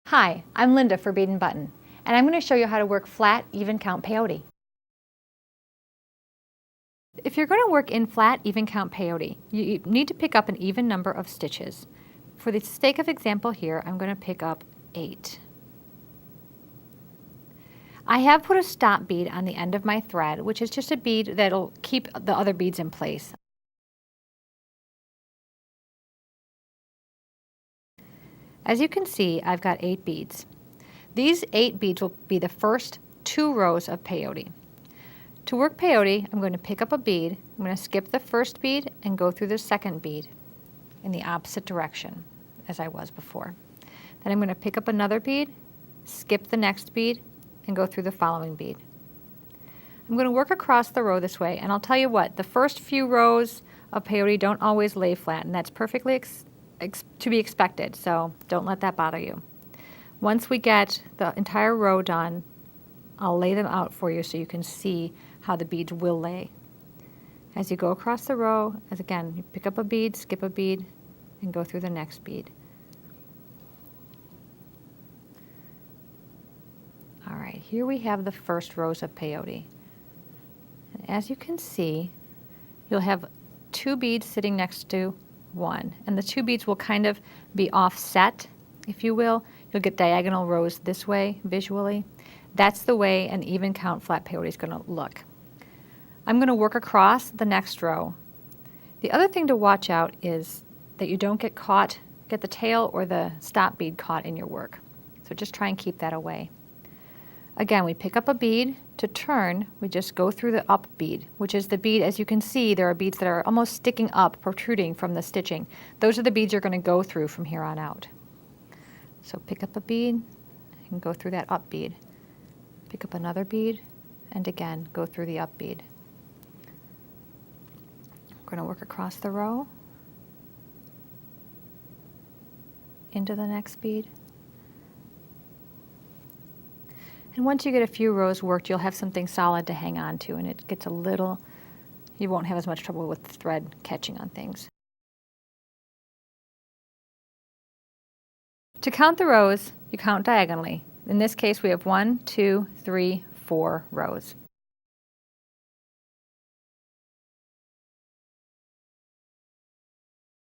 Hi, I'm Linda for Bead and Button, and I'm going to show you how to work flat, even count peyote. If you're going to work in flat, even count peyote, you need to pick up an even number of stitches. For the sake of example here, I'm going to pick up 8. I have put a stop bead on the end of my thread, which is just a bead that'll keep the other beads in place. As you can see, I've got 8 beads. These 8 beads will be the first 2 rows of peyote. To work peyote, I'm going to pick up a bead, I'm going to skip the first bead and go through the second bead in the opposite direction as I was before. Then I'm going to pick up another bead, skip the next bead, and go through the following bead. I'm going to work across the row this way, and I'll tell you what, the first few rows of peyote don't always lay flat, and that's perfectly to be expected, so don't let that bother you. Once we get the entire row done, I'll lay them out for you so you can see how the beads will lay. As you go across the row, as again, you pick up a bead, skip a bead, and go through the next bead. All right, here we have the first rows of peyote. And as you can see, you'll have 2 beads sitting next to 1, and the 2 beads will kind of be offset, if you will. You'll get diagonal rows this way visually. That's the way an even count flat peyote is going to look. I'm going to work across the next row. The other thing to watch out is that you don't get the tail or the stop bead caught in your work. So just try and keep that away. Again, we pick up a bead. To turn, we just go through the up bead, which is the bead, as you can see, there are beads that are almost sticking up, protruding from the stitching. Those are the beads you're going to go through from here on out. So pick up a bead and go through that up bead. Pick up another bead, and again, go through the up bead. We're going to work across the row, into the next bead. And once you get a few rows worked, you'll have something solid to hang on to, and it gets a little, you won't have as much trouble with the thread catching on things. To count the rows, you count diagonally. In this case, we have 1, 2, 3, 4 rows.